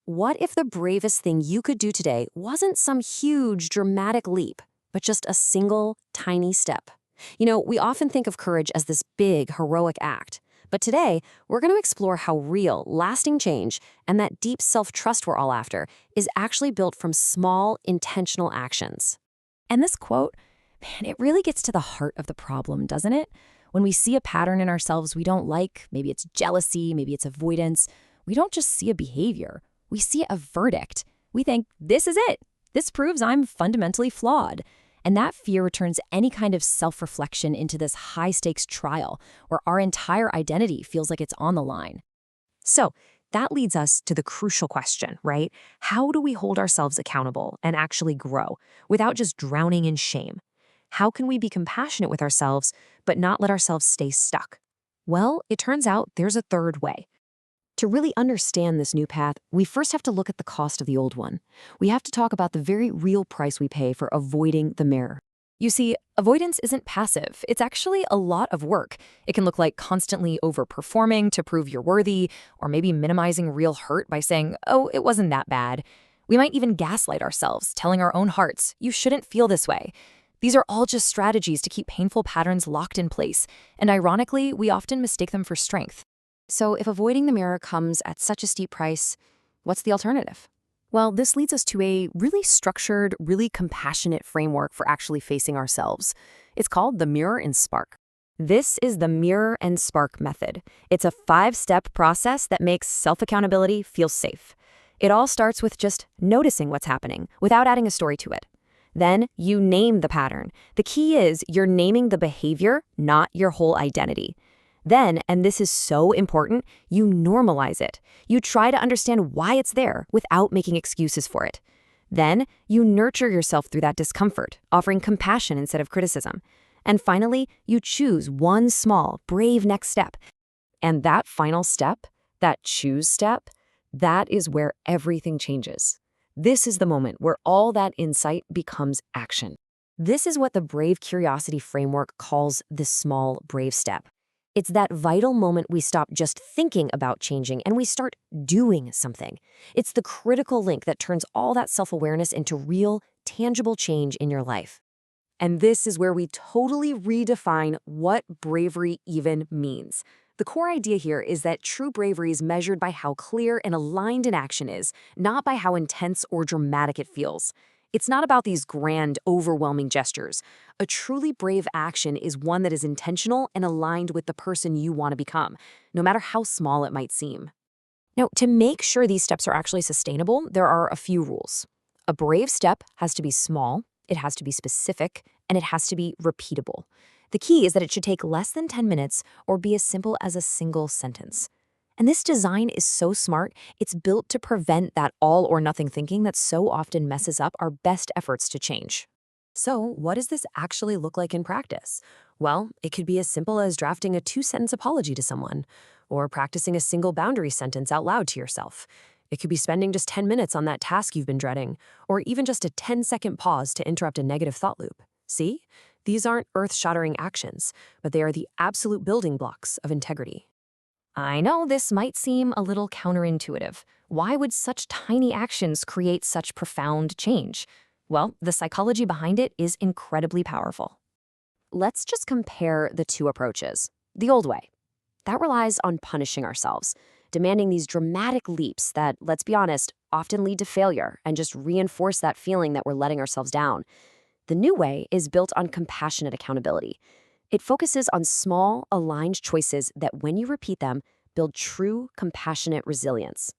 What if the bravest thing you could do today wasn't some huge, dramatic leap, but just a single, tiny step? We often think of courage as this big, heroic act. But today, we're going to explore how real, lasting change and that deep self-trust we're all after is actually built from small, intentional actions. And this quote, man, it really gets to the heart of the problem, doesn't it? When we see a pattern in ourselves we don't like, maybe it's jealousy, maybe it's avoidance, we don't just see a behavior, we see a verdict. We think, this is it. This proves I'm fundamentally flawed. And that fear returns any kind of self-reflection into this high-stakes trial where our entire identity feels like it's on the line. So, that leads us to the crucial question, right? How do we hold ourselves accountable and actually grow without just drowning in shame? How can we be compassionate with ourselves but not let ourselves stay stuck? Well, it turns out there's a third way. To really understand this new path, we first have to look at the cost of the old one. We have to talk about the very real price we pay for avoiding the mirror. You see, avoidance isn't passive. It's actually a lot of work. It can look like constantly overperforming to prove you're worthy, or maybe minimizing real hurt by saying, oh, it wasn't that bad. We might even gaslight ourselves, telling our own hearts, you shouldn't feel this way. These are all just strategies to keep painful patterns locked in place, and ironically, we often mistake them for strength. So if avoiding the mirror comes at such a steep price, what's the alternative? Well, this leads us to a really structured, really compassionate framework for actually facing ourselves. It's called the Mirror and Spark. This is the Mirror and Spark method. It's a 5-step process that makes self-accountability feel safe. It all starts with just noticing what's happening without adding a story to it. Then you name the pattern. The key is you're naming the behavior, not your whole identity. Then, and this is so important, you normalize it. You try to understand why it's there without making excuses for it. Then, you nurture yourself through that discomfort, offering compassion instead of criticism. And finally, you choose one small, brave next step. And that final step, that choose step, that is where everything changes. This is the moment where all that insight becomes action. This is what the Brave Curiosity Framework calls the small, brave step. It's that vital moment we stop just thinking about changing and we start doing something. It's the critical link that turns all that self-awareness into real, tangible change in your life. And this is where we totally redefine what bravery even means. The core idea here is that true bravery is measured by how clear and aligned an action is, not by how intense or dramatic it feels. It's not about these grand, overwhelming gestures. A truly brave action is one that is intentional and aligned with the person you want to become, no matter how small it might seem. Now, to make sure these steps are actually sustainable, there are a few rules. A brave step has to be small, it has to be specific, and it has to be repeatable. The key is that it should take less than 10 minutes or be as simple as a single sentence. And this design is so smart, it's built to prevent that all-or-nothing thinking that so often messes up our best efforts to change. So, what does this actually look like in practice? Well, it could be as simple as drafting a 2-sentence apology to someone, or practicing a single boundary sentence out loud to yourself. It could be spending just 10 minutes on that task you've been dreading, or even just a 10-second pause to interrupt a negative thought loop. See? These aren't earth-shattering actions, but they are the absolute building blocks of integrity. I know this might seem a little counterintuitive. Why would such tiny actions create such profound change? Well, the psychology behind it is incredibly powerful. Let's just compare the two approaches. The old way. That relies on punishing ourselves, demanding these dramatic leaps that, let's be honest, often lead to failure and just reinforce that feeling that we're letting ourselves down. The new way is built on compassionate accountability. It focuses on small, aligned choices that, when you repeat them, build true, compassionate resilience.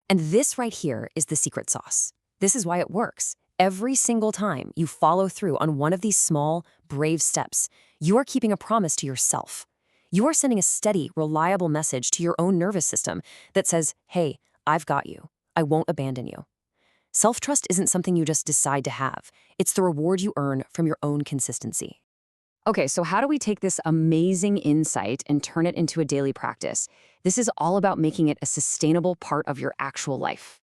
And this right here is the secret sauce. This is why it works. Every single time you follow through on one of these small, brave steps, you are keeping a promise to yourself. You are sending a steady, reliable message to your own nervous system that says, hey, I've got you. I won't abandon you. Self-trust isn't something you just decide to have. It's the reward you earn from your own consistency. Okay, so how do we take this amazing insight and turn it into a daily practice? This is all about making it a sustainable part of your actual life.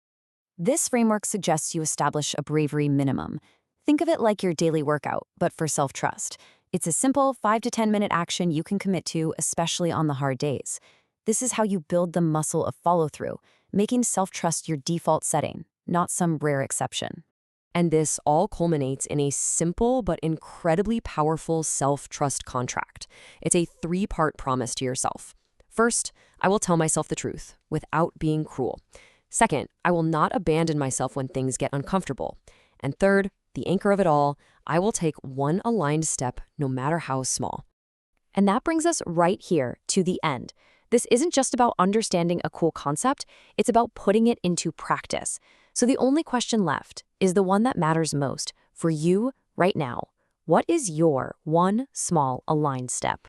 This framework suggests you establish a bravery minimum. Think of it like your daily workout, but for self-trust. It's a simple 5 to 10 minute action you can commit to, especially on the hard days. This is how you build the muscle of follow-through, making self-trust your default setting, not some rare exception. And this all culminates in a simple but incredibly powerful self-trust contract. It's a 3-part promise to yourself. First, I will tell myself the truth without being cruel. Second, I will not abandon myself when things get uncomfortable. And third, the anchor of it all, I will take one aligned step no matter how small. And that brings us right here to the end. This isn't just about understanding a cool concept, it's about putting it into practice. So the only question left is the one that matters most for you right now. What is your one small aligned step?